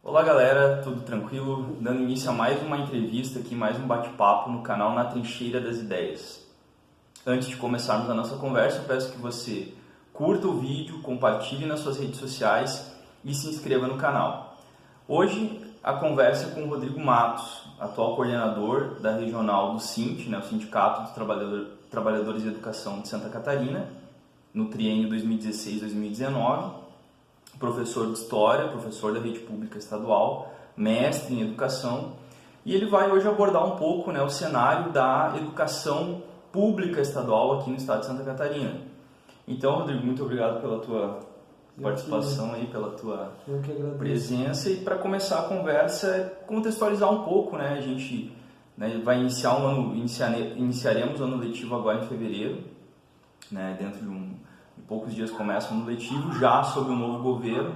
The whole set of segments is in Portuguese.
Olá galera, tudo tranquilo? Dando início a mais uma entrevista aqui, mais um bate-papo no canal Na Trincheira das Ideias. Antes de começarmos a nossa conversa, eu peço que você curta o vídeo, compartilhe nas suas redes sociais e se inscreva no canal. Hoje a conversa é com o Rodrigo Matos, atual coordenador da regional do SINT, o Sindicato dos Trabalhadores de Educação de Santa Catarina, no triênio 2016-2019. Professor de História, professor da rede pública estadual, mestre em Educação, e ele vai hoje abordar um pouco o cenário da educação pública estadual aqui no estado de Santa Catarina. Então, Rodrigo, muito obrigado pela tua participação aí, pela tua presença. E para começar a conversa, contextualizar um pouco, a gente vai iniciar iniciaremos o ano letivo agora em fevereiro, dentro de poucos dias começa o ano letivo, já sob um novo governo,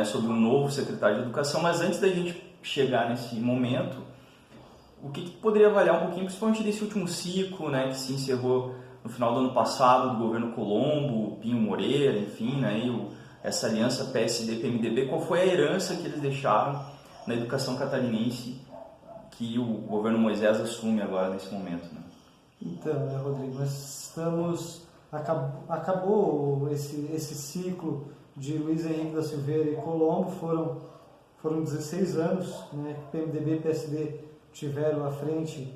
sob um novo secretário de Educação. Mas antes da gente chegar nesse momento, o que poderia avaliar um pouquinho, principalmente desse último ciclo, que se encerrou no final do ano passado, do governo Colombo, Pinho Moreira, enfim, essa aliança PSD-PMDB, qual foi a herança que eles deixaram na educação catarinense que o governo Moisés assume agora nesse momento? Então, Rodrigo, nós estamos... Acabou esse ciclo de Luiz Henrique da Silveira e Colombo, foram 16 anos que PMDB e PSD tiveram à frente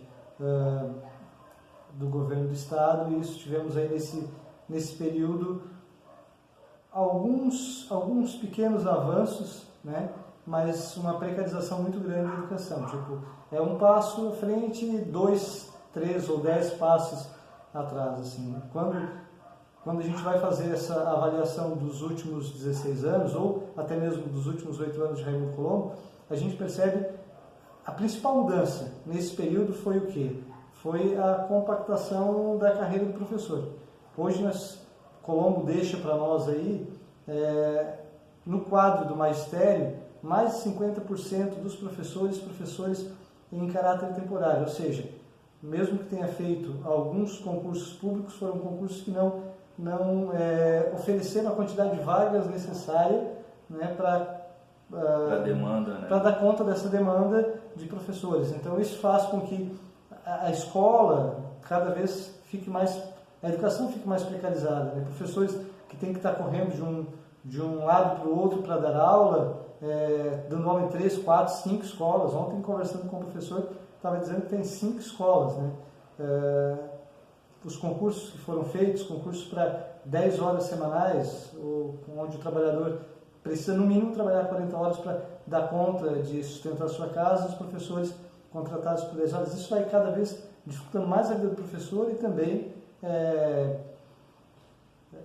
do governo do estado, e isso tivemos aí nesse período alguns pequenos avanços, mas uma precarização muito grande da educação. É um passo à frente, 2, 3 ou 10 passos atrás, assim. Quando a gente vai fazer essa avaliação dos últimos 16 anos, ou até mesmo dos últimos 8 anos de Raimundo Colombo, a gente percebe a principal mudança nesse período foi o quê? Foi a compactação da carreira do professor. Hoje, Colombo deixa para nós aí, no quadro do magistério, mais de 50% dos professores em caráter temporário, ou seja, mesmo que tenha feito alguns concursos públicos, foram concursos que não ofereceram a quantidade de vagas necessária para dar conta dessa demanda de professores. Então isso faz com que a escola cada vez a educação fique mais precarizada. Professores que têm que estar correndo de um lado para o outro para dar aula, dando aula em 3, 4, 5 escolas. Ontem, conversando com o professor, estava dizendo que tem 5 escolas. Os concursos que foram feitos, concursos para 10 horas semanais, onde o trabalhador precisa no mínimo trabalhar 40 horas para dar conta de sustentar a sua casa, os professores contratados por 10 horas. Isso vai cada vez dificultando mais a vida do professor e também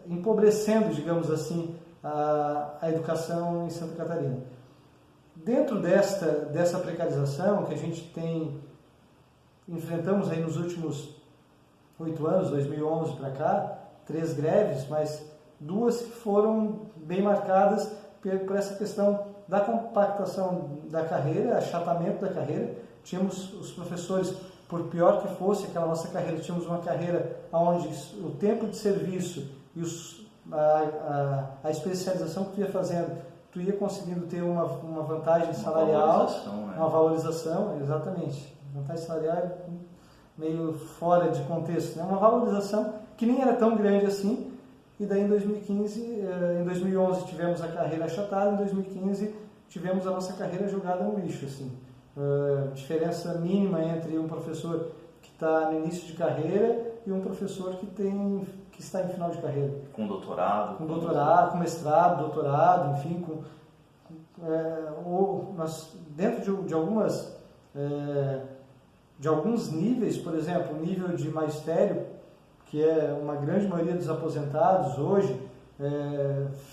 empobrecendo, digamos assim, a educação em Santa Catarina. Dentro dessa precarização que a gente enfrentamos aí nos últimos 8 anos, 2011 para cá, 3 greves, mas 2 que foram bem marcadas por essa questão da compactação da carreira, achatamento da carreira. Tínhamos os professores, por pior que fosse aquela nossa carreira, tínhamos uma carreira onde o tempo de serviço e a especialização que tu ia fazendo, tu ia conseguindo ter uma vantagem salarial, uma valorização, exatamente. Vantagem salarial meio fora de contexto, uma valorização que nem era tão grande assim. E daí em 2011 tivemos a carreira achatada, em 2015 tivemos a nossa carreira jogada no lixo, assim. Diferença mínima entre um professor que está no início de carreira e um professor que está em final de carreira. Com doutorado. Com mestrado, doutorado, enfim, dentro de alguns níveis, por exemplo, o nível de magistério, que é uma grande maioria dos aposentados hoje,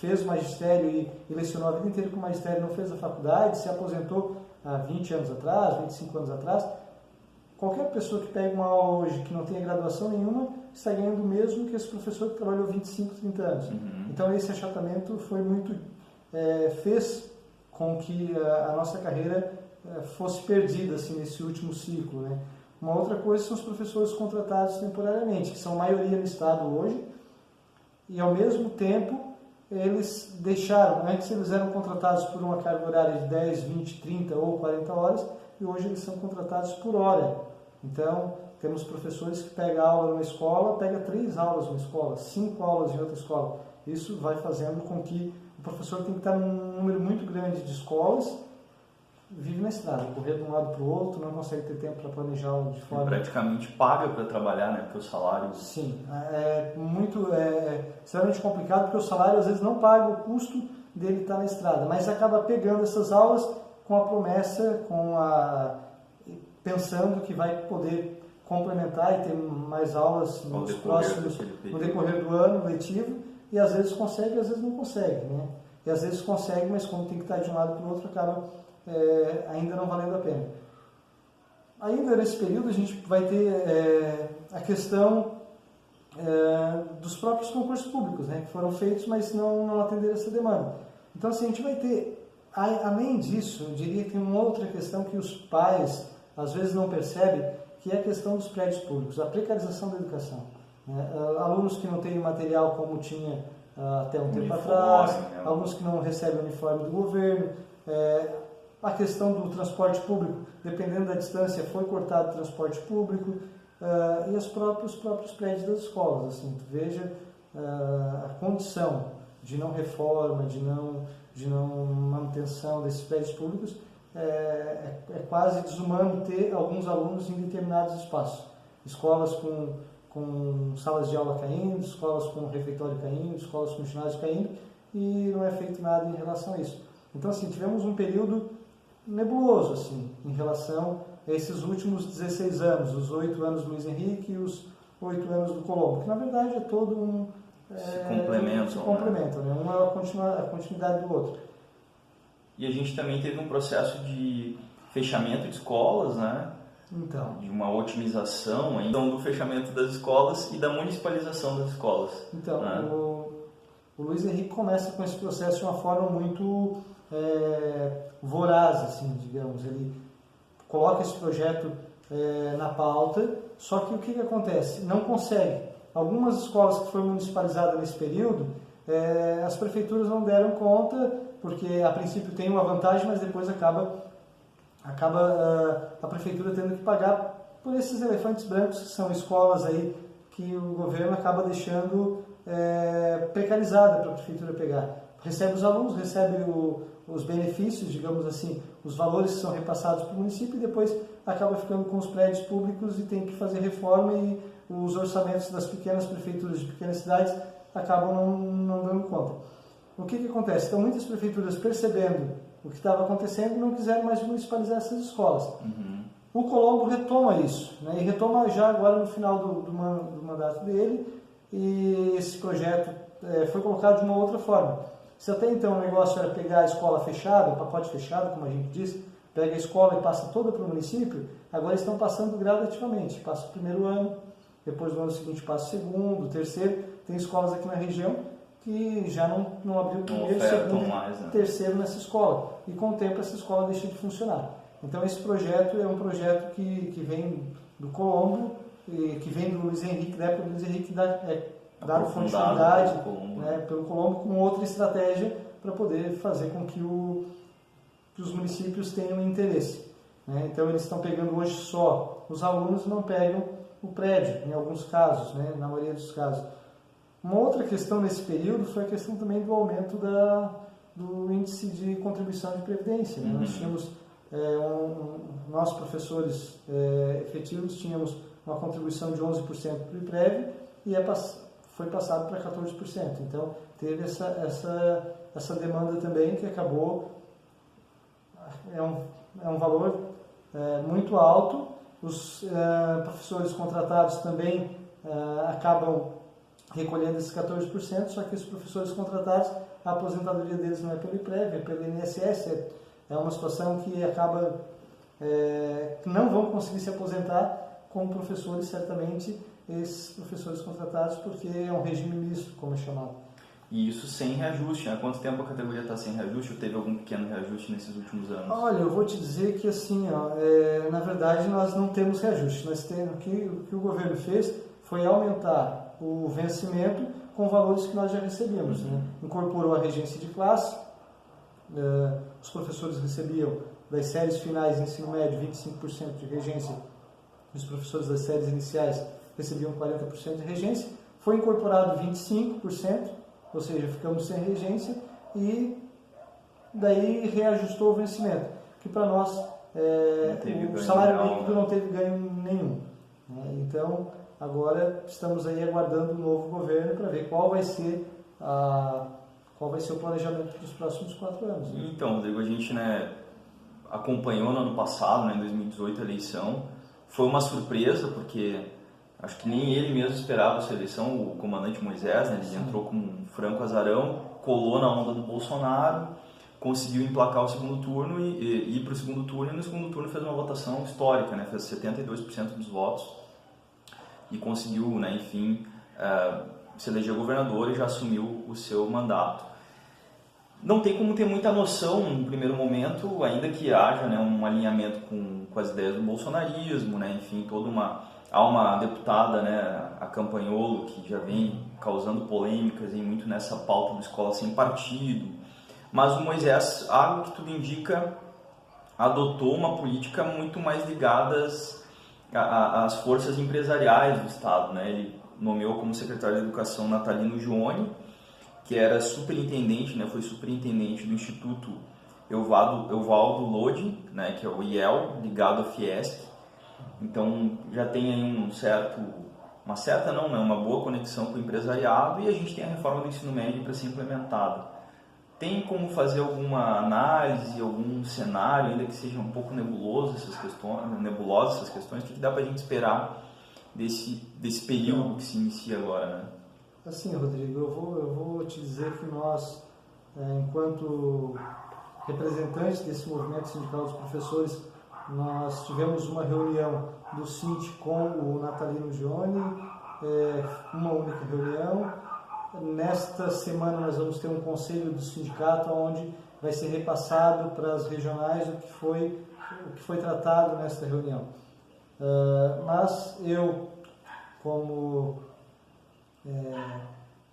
fez magistério e lecionou a vida inteira com magistério, não fez a faculdade, se aposentou há 20 anos atrás, 25 anos atrás. Qualquer pessoa que pegue uma aula hoje que não tenha graduação nenhuma está ganhando o mesmo que esse professor que trabalhou 25, 30 anos. Uhum. Então esse achatamento fez com que a nossa carreira fosse perdida assim, nesse último ciclo. Uma outra coisa são os professores contratados temporariamente, que são a maioria no estado hoje, e ao mesmo tempo eles deixaram, antes eles eram contratados por uma carga horária de 10, 20, 30 ou 40 horas, e hoje eles são contratados por hora. Então, temos professores que pegam aula numa escola, pega 3 aulas numa escola, 5 aulas em outra escola. Isso vai fazendo com que o professor tem que estar num número muito grande de escolas, vive na estrada, correr de um lado para o outro, não consegue ter tempo para planejar de forma... Praticamente paga para trabalhar, né? Porque o salário... Sim, extremamente complicado, porque o salário às vezes não paga o custo dele estar na estrada, mas acaba pegando essas aulas com a promessa, pensando que vai poder complementar e ter mais aulas no decorrer do ano letivo, e às vezes consegue, às vezes não consegue, né? E às vezes consegue, mas como tem que estar de um lado para o outro, acaba ainda não valendo a pena. Ainda nesse período a gente vai ter a questão dos próprios concursos públicos, né, que foram feitos, mas não atenderam essa demanda. Então, assim, a gente vai ter, além disso, eu diria que tem uma outra questão que os pais às vezes não percebem, que é a questão dos prédios públicos, a precarização da educação. Né? Alunos que não têm material como tinha até um tempo atrás, alunos que não recebem o uniforme do governo, a questão do transporte público, dependendo da distância, foi cortado o transporte público, e os próprios prédios das escolas. Assim, tu veja a condição de não reforma, de não manutenção desses prédios públicos, é quase desumano ter alguns alunos em determinados espaços. Escolas com salas de aula caindo, escolas com refeitório caindo, escolas com ginásio caindo, e não é feito nada em relação a isso. Então, assim, tivemos um período nebuloso, assim, em relação a esses últimos 16 anos, os 8 anos do Luiz Henrique e os 8 anos do Colombo, que na verdade é todo um... se complementam, né? Um é a continuidade do outro. E a gente também teve um processo de fechamento de escolas, né? Então, de uma otimização então, do fechamento das escolas e da municipalização das escolas. Então, né? o Luiz Henrique começa com esse processo de uma forma muito voraz, assim, digamos. Ele coloca esse projeto na pauta, só que o que acontece? Não consegue. Algumas escolas que foram municipalizadas nesse período, as prefeituras não deram conta, porque a princípio tem uma vantagem, mas depois acaba a prefeitura tendo que pagar por esses elefantes brancos, que são escolas aí que o governo acaba deixando precarizada para a prefeitura pegar. Recebe os alunos, recebe os benefícios, digamos assim, os valores que são repassados para o município, e depois acaba ficando com os prédios públicos e tem que fazer reforma, e os orçamentos das pequenas prefeituras de pequenas cidades acabam não dando conta. O que acontece? Então, muitas prefeituras, percebendo o que estava acontecendo, não quiseram mais municipalizar essas escolas. Uhum. O Colombo retoma isso, né? E retoma já agora no final do mandato dele, e esse projeto foi colocado de uma outra forma. Se até então o negócio era pegar a escola fechada, o pacote fechado, como a gente diz, pega a escola e passa toda para o município, agora estão passando gradativamente. Passa o primeiro ano, depois no ano seguinte passa o segundo, o terceiro. Tem escolas aqui na região que já não abriu o primeiro, segundo, terceiro nessa escola. E com o tempo essa escola deixa de funcionar. Então esse projeto é um projeto que vem do Colombo, e que vem do Luiz Henrique, da época do Luiz Henrique, dado continuidade pelo Colombo, com outra estratégia para poder fazer com que os municípios tenham interesse. Né? Então eles estão pegando hoje só os alunos e não pegam o prédio, em alguns casos, né? Na maioria dos casos. Uma outra questão nesse período foi a questão também do aumento do índice de contribuição de previdência. Né? Nós tínhamos, nós professores efetivos, tínhamos uma contribuição de 11% para o IPREV e foi passado para 14%. Então, teve essa demanda também que acabou... É um valor muito alto. Os professores contratados também acabam recolhendo esses 14%, só que os professores contratados, a aposentadoria deles não é pelo IPREV, é pelo INSS. É uma situação que acaba... que não vão conseguir se aposentar como professores, certamente, esses professores contratados, porque é um regime misto, como é chamado. E isso sem reajuste. Há quanto tempo a categoria está sem reajuste, ou teve algum pequeno reajuste nesses últimos anos? Olha, eu vou te dizer que, assim, na verdade, nós não temos reajuste. O que o governo fez foi aumentar o vencimento, com valores que nós já recebíamos. Né? Incorporou a regência de classe, os professores recebiam das séries finais de ensino médio 25% de regência, os professores das séries iniciais recebiam 40% de regência, foi incorporado 25%, ou seja, ficamos sem regência, e daí reajustou o vencimento, que para nós o salário líquido não teve ganho nenhum. Né? Então, agora estamos aí aguardando o novo governo para ver qual vai ser o planejamento dos próximos 4 anos. Né? Então, Rodrigo, a gente acompanhou no ano passado, em 2018, a eleição. Foi uma surpresa, porque acho que nem ele mesmo esperava essa eleição, o comandante Moisés, né? Ele entrou como um franco azarão, colou na onda do Bolsonaro, conseguiu emplacar o segundo turno e ir para o segundo turno, e no segundo turno fez uma votação histórica, né? Fez 72% dos votos e conseguiu, né, enfim, se eleger governador e já assumiu o seu mandato. Não tem como ter muita noção no primeiro momento, ainda que haja, né, um alinhamento com as ideias do bolsonarismo, né, enfim, há uma deputada, né, a Campanholo, que já vem causando polêmicas e muito nessa pauta do escola sem partido, mas o Moisés, algo que tudo indica, adotou uma política muito mais ligada às forças empresariais do Estado, né, ele nomeou como secretário de Educação Natalino Gione, que era superintendente, né, foi superintendente do Instituto Evaldo Lodi, né, que é o IEL, ligado à Fiesc. Então já tem aí uma boa conexão com o empresariado, e a gente tem a reforma do ensino médio para ser implementada. Tem como fazer alguma análise, algum cenário, ainda que seja um pouco nebulosas essas questões, o que dá para a gente esperar desse período que se inicia agora, né? Assim, Rodrigo, eu vou te dizer que nós, enquanto representantes desse movimento sindical dos professores, nós tivemos uma reunião do SINT com o Natalino Gione, uma única reunião. Nesta semana nós vamos ter um conselho do sindicato onde vai ser repassado para as regionais o que foi tratado nesta reunião. Mas eu, como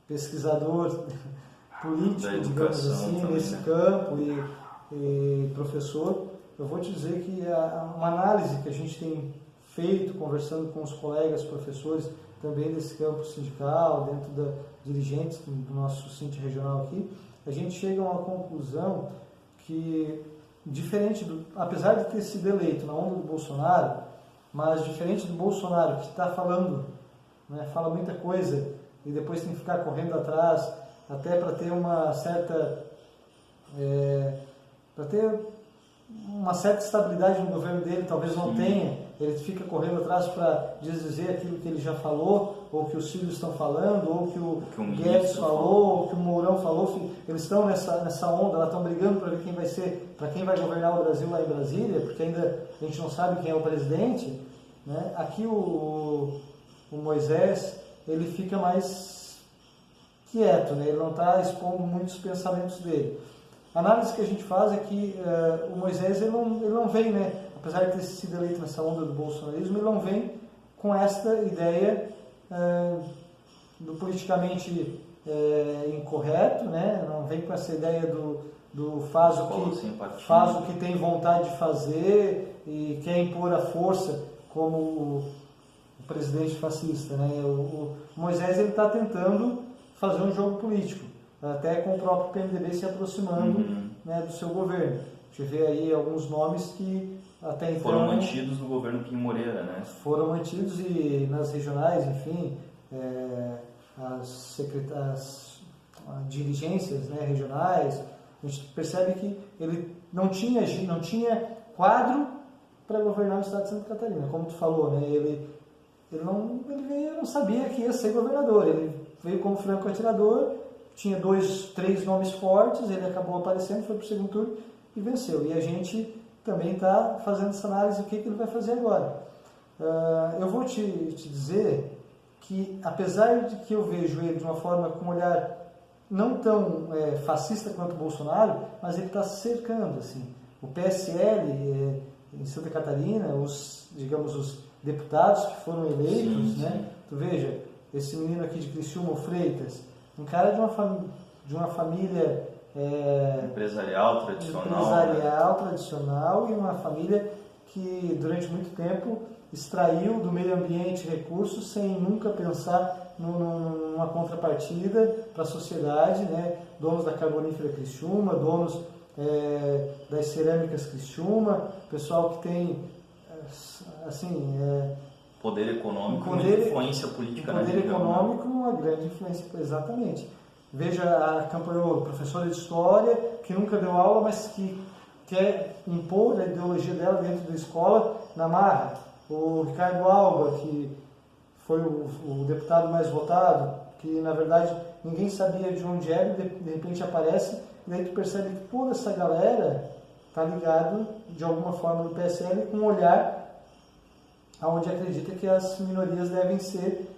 pesquisador político, digamos assim, também, nesse campo e professor, eu vou te dizer que uma análise que a gente tem feito, conversando com os colegas professores também desse campo sindical, dentro da dirigentes do nosso Sinti regional aqui, a gente chega a uma conclusão que, apesar de ter sido eleito na onda do Bolsonaro, mas diferente do Bolsonaro, que está falando, né, fala muita coisa e depois tem que ficar correndo atrás, até para ter uma certa estabilidade no governo dele, talvez não tenha, ele fica correndo atrás para dizer aquilo que ele já falou, ou que os filhos estão falando, ou que o Guedes falou, ou que o Mourão falou. Eles estão nessa onda, elas estão brigando para ver quem vai governar o Brasil lá em Brasília, porque ainda a gente não sabe quem é o presidente, né? Aqui o Moisés, ele fica mais quieto, né? Ele não está expondo muitos pensamentos dele. A análise que a gente faz é que o Moisés ele não vem, né? Apesar de ter sido eleito nessa onda do bolsonarismo, ele não vem com esta ideia do politicamente incorreto, né? Não vem com essa ideia do faz o que tem vontade de fazer e quer impor a força como o presidente fascista, né? O Moisés ele está tentando fazer um jogo político, até com o próprio PMDB se aproximando, né, do seu governo. A gente vê aí alguns nomes que até então foram mantidos no governo Pinho Moreira, né? Foram mantidos e nas regionais, enfim, as dirigências, né, regionais, a gente percebe que ele não tinha quadro para governar o estado de Santa Catarina, como tu falou, né? Ele não sabia que ia ser governador, ele veio como franco atirador, tinha 2, 3 nomes fortes, ele acabou aparecendo, foi para o segundo turno e venceu. E a gente também está fazendo essa análise do que ele vai fazer agora. Eu vou te dizer que, apesar de que eu vejo ele de uma forma com um olhar não tão fascista quanto o Bolsonaro, mas ele está se cercando, assim. O PSL em Santa Catarina, os deputados que foram eleitos, né? Tu veja, esse menino aqui de Criciúma, o Freitas, um cara de uma família empresarial tradicional e uma família que durante muito tempo extraiu do meio ambiente recursos sem nunca pensar numa contrapartida para a sociedade, né? Donos da Carbonífera Criciúma, donos das cerâmicas Criciúma, pessoal que tem assim, poder econômico e influência política na região. Poder econômico, uma grande influência, exatamente. Veja a Campanholo, professora de História, que nunca deu aula, mas que quer impor a ideologia dela dentro da escola na marra. O Ricardo Alba, que foi o deputado mais votado, que na verdade ninguém sabia de onde era, de repente aparece, e daí tu percebe que toda essa galera está ligado de alguma forma no PSL com um olhar onde acredita que as minorias devem ser,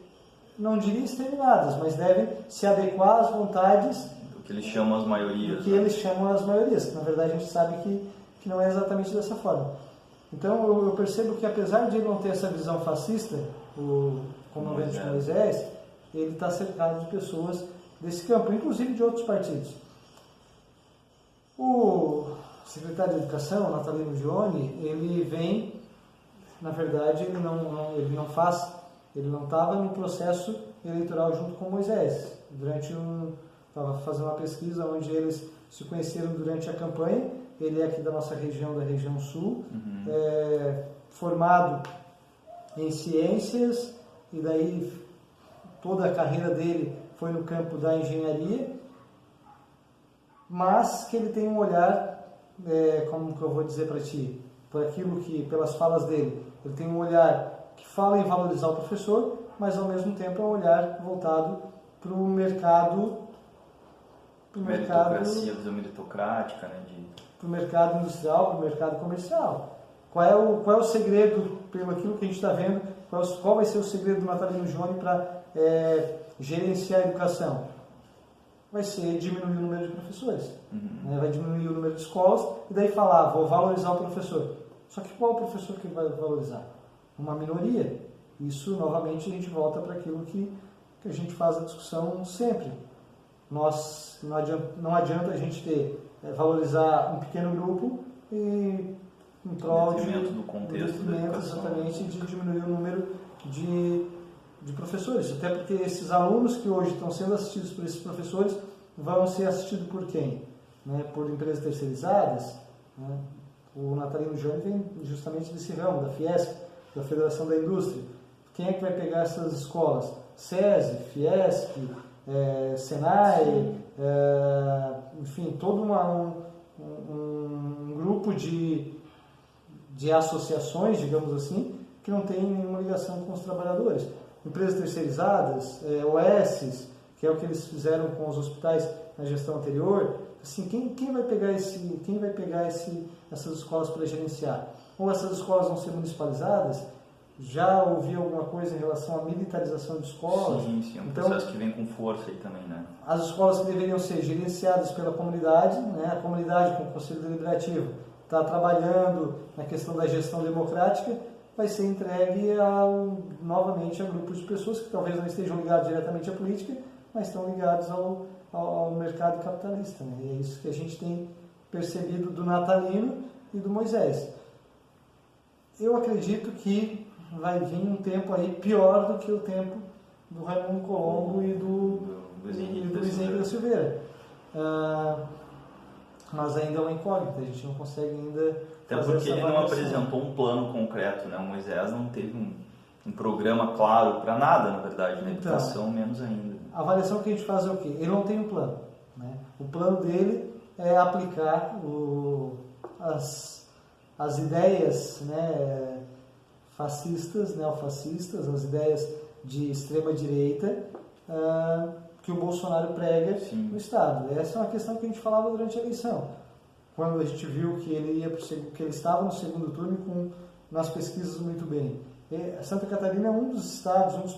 não diria exterminadas, mas devem se adequar às vontades do que eles chamam as maiorias. Do que eles chamam as maiorias, que na verdade a gente sabe que não é exatamente dessa forma. Então eu percebo que apesar de ele não ter essa visão fascista, o comandante Moisés, ele está cercado de pessoas desse campo, inclusive de outros partidos. O secretário de Educação, Natalino Gioni, ele vem, na verdade, ele não estava no processo eleitoral junto com Moisés. Estava fazendo uma pesquisa onde eles se conheceram durante a campanha. Ele é aqui da nossa região, da região sul, formado em ciências, e daí toda a carreira dele foi no campo da engenharia, mas que ele tem um olhar, como que eu vou dizer para ti, por aquilo que, pelas falas dele, ele tem um olhar que fala em valorizar o professor, mas ao mesmo tempo é um olhar voltado para o mercado, meritocracia, visão meritocrática, né? Para o mercado industrial, para o mercado comercial. Qual é o segredo, pelo aquilo que a gente está vendo, qual vai ser o segredo do Natalino Gioni para gerenciar a educação? Vai ser diminuir o número de professores, né? Vai diminuir o número de escolas, e daí falar, vou valorizar o professor. Só que qual é o professor que vai valorizar? Uma minoria. Isso, novamente, a gente volta para aquilo que a gente faz a discussão sempre. Não adianta a gente valorizar um pequeno grupo e em prol do contexto da educação, exatamente, de diminuir o número de professores. Até porque esses alunos que hoje estão sendo assistidos por esses professores vão ser assistidos por quem? Né? Por empresas terceirizadas. Né? O Natalino Gioni vem justamente desse ramo, da Fiesp, da Federação da Indústria. Quem é que vai pegar essas escolas? SESI, Fiesp, Senai, enfim, todo um grupo de associações, digamos assim, que não tem nenhuma ligação com os trabalhadores. Empresas terceirizadas, OSs, que é o que eles fizeram com os hospitais na gestão anterior. Assim, quem vai pegar essas escolas para gerenciar? Ou essas escolas vão ser municipalizadas? Já ouvi alguma coisa em relação à militarização de escolas? Sim, é um processo que vem com força aí também, né? As escolas que deveriam ser gerenciadas pela comunidade, né? A comunidade com o Conselho Deliberativo está trabalhando na questão da gestão democrática, vai ser entregue novamente a grupos de pessoas que talvez não estejam ligados diretamente à política, mas estão ligados ao mercado capitalista, né? E é isso que a gente tem percebido do Natalino e do Moisés. Eu acredito que vai vir um tempo aí pior do que o tempo do Raimundo Colombo e do Luiz Henrique da Silveira. Mas ainda é uma incógnita, a gente não consegue ainda... Até porque ele não apresentou um plano concreto, né? O Moisés não teve um programa claro para nada, na verdade, na educação, menos ainda. A avaliação que a gente faz é o quê? Ele não tem um plano, né? O plano dele é aplicar as ideias, né, fascistas, neofascistas, as ideias de extrema-direita que o Bolsonaro prega no Estado. Essa é uma questão que a gente falava durante a eleição, quando a gente viu que ele estava no segundo turno nas pesquisas muito bem. Santa Catarina é um dos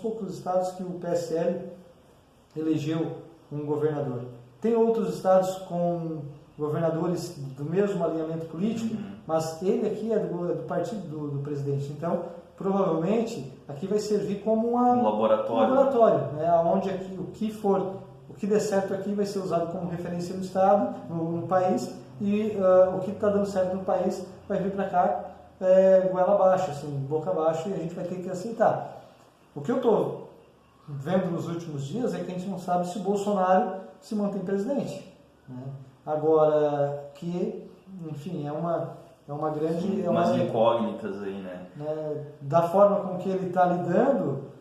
poucos estados que o PSL elegeu um governador. Tem outros estados com governadores do mesmo alinhamento político, mas ele aqui é do partido do presidente. Então, provavelmente, aqui vai servir como um laboratório, né, onde o que for o que der certo aqui vai ser usado como referência no Estado, no país, e o que está dando certo no país vai vir para cá goela abaixo, assim, boca abaixo, e a gente vai ter que aceitar. O que eu estou vendo nos últimos dias é que a gente não sabe se o Bolsonaro se mantém presidente, né? Agora, que, enfim, é uma grande... umas incógnitas aí, né? Da forma com que ele está lidando,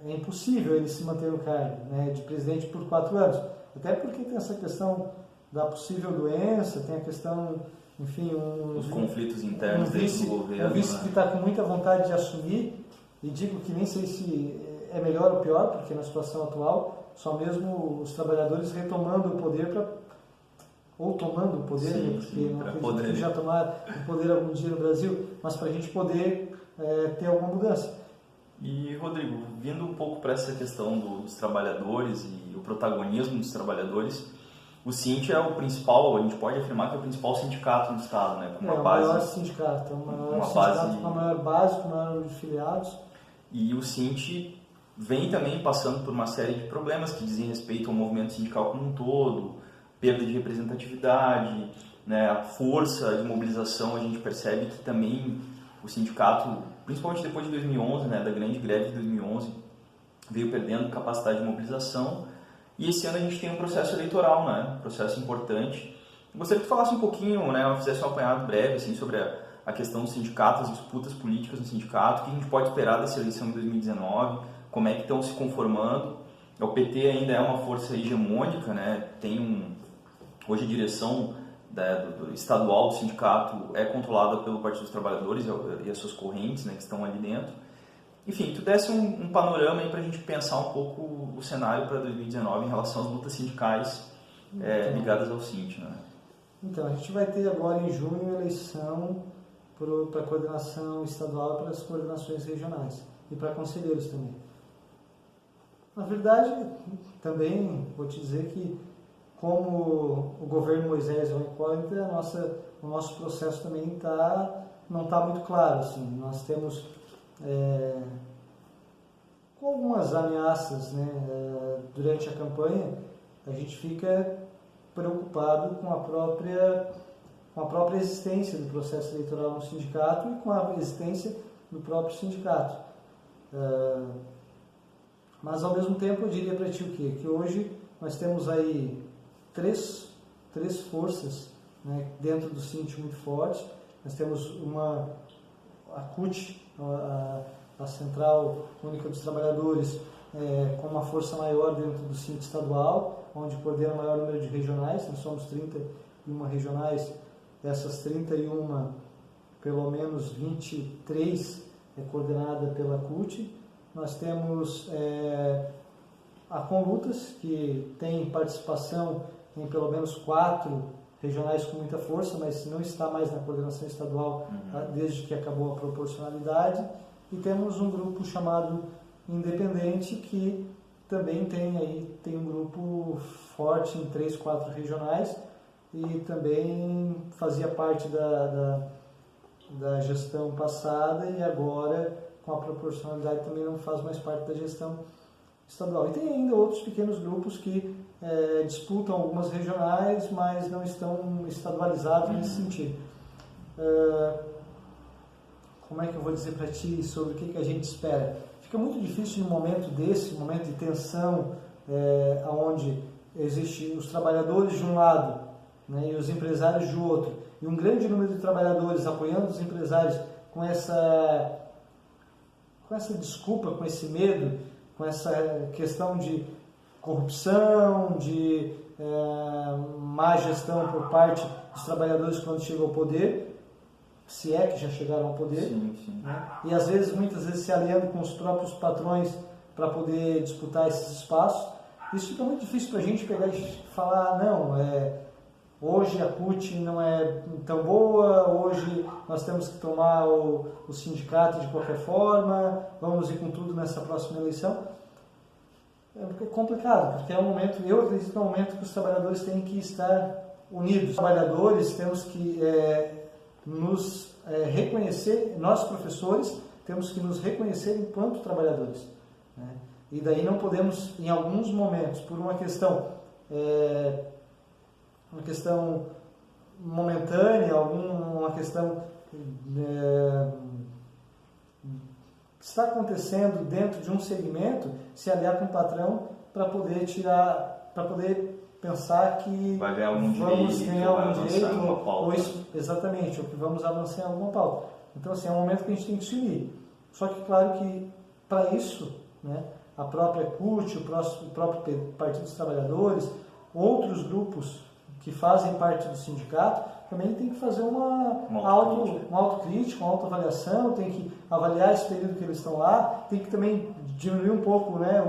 é impossível ele se manter no cargo, né, de presidente por 4 anos. Até porque tem essa questão da possível doença, tem a questão, enfim... Os conflitos internos desse governo. Um vice que está com muita vontade de assumir, e digo que nem sei se é melhor ou pior, porque na situação atual, só mesmo os trabalhadores retomando o poder ou tomando o poder, sim, porque sim, não acredito poder. que já tomar o poder algum dia no Brasil, mas para a gente poder ter alguma mudança. E, Rodrigo, vindo um pouco para essa questão dos trabalhadores e o protagonismo dos trabalhadores, o Sint é o principal, a gente pode afirmar que é o principal sindicato do Estado, né? Com o maior sindicato, com a maior base, com o maior número de filiados. E o Sint vem também passando por uma série de problemas que dizem respeito ao movimento sindical como um todo, perda de representatividade, né? A força de mobilização, a gente percebe que também o sindicato, principalmente depois de 2011, né, da grande greve de 2011, veio perdendo capacidade de mobilização. E esse ano a gente tem um processo eleitoral, né, um processo importante. Eu gostaria que tu falasse um pouquinho, né, fizesse um apanhado breve assim, sobre a questão do sindicato, as disputas políticas no sindicato, o que a gente pode esperar dessa eleição em 2019, como é que estão se conformando. O PT ainda é uma força hegemônica, né, hoje a direção do estadual do sindicato é controlada pelo Partido dos Trabalhadores e as suas correntes, né, que estão ali dentro. Enfim, tu desse um panorama aí para a gente pensar um pouco o cenário para 2019 em relação às lutas sindicais ligadas ao Sint, né? Então, a gente vai ter agora em junho a eleição para a coordenação estadual e para as coordenações regionais e para conselheiros também. Na verdade, também vou te dizer que como o governo Moisés é uma incógnita, o nosso processo também não está muito claro. Assim. Nós temos com algumas ameaças, né, durante a campanha, a gente fica preocupado com a própria existência do processo eleitoral no sindicato e com a existência do próprio sindicato. Mas, ao mesmo tempo, eu diria para ti o quê? Que hoje nós temos aí três forças, né, dentro do Sint muito fortes. Nós temos a CUT, a Central Única dos Trabalhadores, com uma força maior dentro do Sint estadual, onde coordena o maior número de regionais. Nós somos 31 regionais, dessas 31, pelo menos 23 é coordenada pela CUT. Nós temos a Conlutas, que tem participação em pelo menos 4 regionais com muita força, mas não está mais na coordenação estadual desde que acabou a proporcionalidade. E temos um grupo chamado Independente, que também tem um grupo forte em 3, 4 regionais e também fazia parte da gestão passada e agora, com a proporcionalidade, também não faz mais parte da gestão estadual. E tem ainda outros pequenos grupos que disputam algumas regionais, mas não estão estadualizados nesse sentido. Como é que eu vou dizer para ti sobre o que a gente espera? Fica muito difícil em um momento desse, um momento de tensão, onde existem os trabalhadores de um lado, né, e os empresários de outro, e um grande número de trabalhadores apoiando os empresários com essa desculpa, com esse medo, com essa questão de corrupção, de má gestão por parte dos trabalhadores quando chegam ao poder, se é que já chegaram ao poder, sim. Né? E às vezes, muitas vezes se aliando com os próprios patrões para poder disputar esses espaços. Isso fica muito difícil para a gente pegar e falar, não, hoje a CUT não é tão boa, hoje nós temos que tomar o sindicato de qualquer forma, vamos ir com tudo nessa próxima eleição. É complicado, porque é um momento, eu acredito que é um momento que os trabalhadores têm que estar unidos. Os trabalhadores temos que nos reconhecer, nós professores temos que nos reconhecer enquanto trabalhadores, né? e daí não podemos, em alguns momentos, por uma questão momentânea, uma questão que está acontecendo dentro de um segmento, se aliar com o patrão para poder pensar que vai ganhar algum vamos direito, ganhar vai algum avançar direito, em uma pauta. exatamente, ou que vamos avançar em alguma pauta. Então, assim, é um momento que a gente tem que se unir. Só que, claro que, para isso, né, a própria CUT, o próprio Partido dos Trabalhadores, outros grupos que fazem parte do sindicato, também tem que fazer uma autocrítica, uma autoavaliação, tem que avaliar esse período que eles estão lá, tem que também diminuir um pouco, né,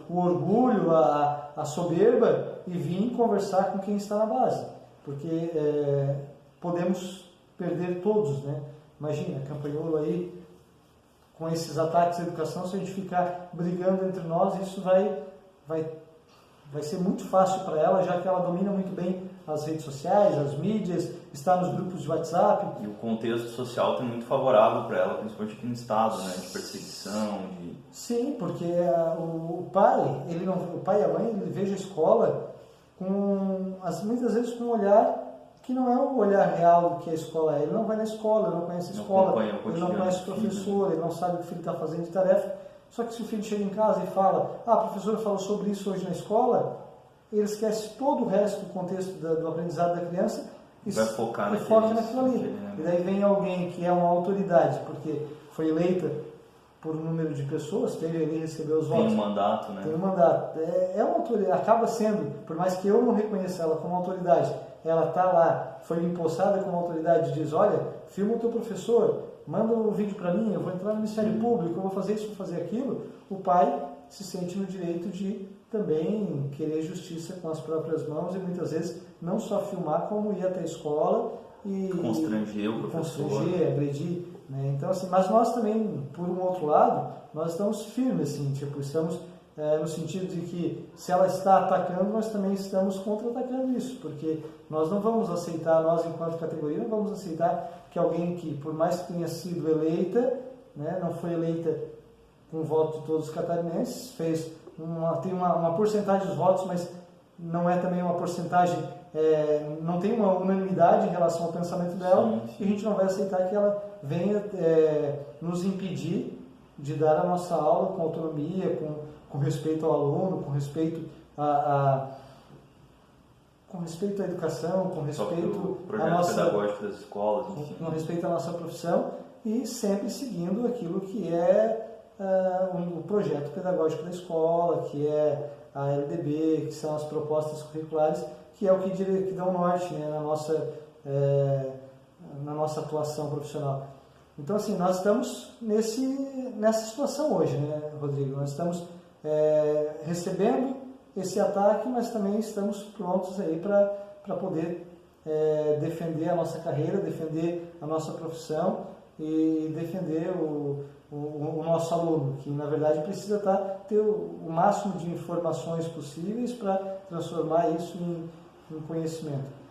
o orgulho, a soberba e vir conversar com quem está na base, porque podemos perder todos, né? Imagina, Campanholo aí, com esses ataques à educação, se a gente ficar brigando entre nós, isso vai ser muito fácil para ela, já que ela domina muito bem as redes sociais, as mídias, está nos grupos de WhatsApp. E o contexto social está muito favorável para ela, principalmente aqui no estado, né, de perseguição. Sim, porque o pai e a mãe, ele veja a escola muitas vezes com um olhar que não é o olhar real do que a escola é. Ele não vai na escola, ele não conhece a escola, ele não conhece o professor, ele não sabe o que o filho está fazendo de tarefa. Só que se o filho chega em casa e fala, a professora falou sobre isso hoje na escola, ele esquece todo o resto do contexto do aprendizado da criança e foca naquilo ali. E daí vem alguém que é uma autoridade, porque foi eleita por um número de pessoas, teve ali, recebeu os votos. Tem um mandato, né? Tem um mandato. É uma autoridade, acaba sendo, por mais que eu não reconheça ela como autoridade, ela está lá, foi empossada como autoridade e diz, olha, filma o teu professor, manda um vídeo para mim, eu vou entrar no Ministério Público, eu vou fazer isso, vou fazer aquilo. O pai se sente no direito de também querer justiça com as próprias mãos e muitas vezes não só filmar, como ir até a escola e constranger o professor, agredir, né? Então, assim, mas nós também, por um outro lado, nós estamos firmes, assim, estamos no sentido de que se ela está atacando, nós também estamos contra-atacando isso, porque nós não vamos aceitar, nós enquanto categoria, não vamos aceitar que alguém que, por mais que tenha sido eleita, né, não foi eleita com o voto de todos os catarinenses, tem uma porcentagem dos votos, mas não é também uma porcentagem, não tem uma unanimidade em relação ao pensamento dela, e a gente não vai aceitar que ela venha nos impedir de dar a nossa aula com autonomia, com respeito ao aluno, com respeito à educação, com respeito à nossa pedagógico das escolas, com respeito à nossa profissão e sempre seguindo aquilo que é o projeto pedagógico da escola, que é a LDB, que são as propostas curriculares, que é o que dá o norte, né, na nossa atuação profissional. Então, assim, nós estamos nessa situação hoje, né, Rodrigo? Nós estamos recebendo esse ataque, mas também estamos prontos aí para poder defender a nossa carreira, defender a nossa profissão e defender o nosso aluno, que na verdade precisa ter o máximo de informações possíveis para transformar isso em conhecimento.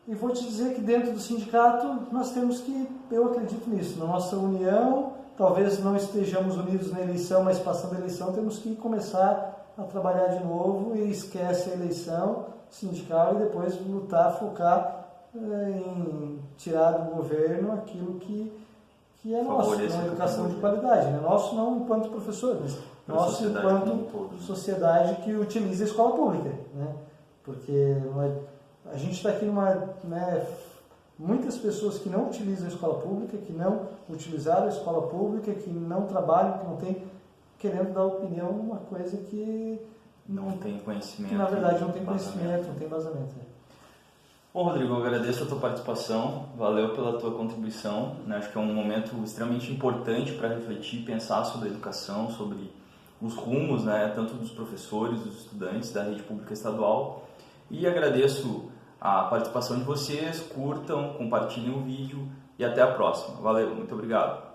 E vou te dizer que dentro do sindicato nós temos que, eu acredito nisso, na nossa união, talvez não estejamos unidos na eleição, mas passando a eleição temos que começar a trabalhar de novo e esquece a eleição sindical e depois lutar, focar em tirar do governo aquilo que é nosso, uma educação de qualidade. Né? Nosso não enquanto professor, mas nosso enquanto sociedade que utiliza a escola pública. Né? Porque a gente está aqui muitas pessoas que não utilizam a escola pública, que não utilizaram a escola pública, que não trabalham, que não têm, querendo dar opinião uma coisa que não tem conhecimento. Que na verdade não tem conhecimento, não tem vazamento. Bom, Rodrigo, eu agradeço a tua participação, valeu pela tua contribuição. Né? Acho que é um momento extremamente importante para refletir, pensar sobre a educação, sobre os rumos, né, tanto dos professores, dos estudantes da rede pública estadual. E agradeço a participação de vocês, curtam, compartilhem o vídeo e até a próxima. Valeu, muito obrigado.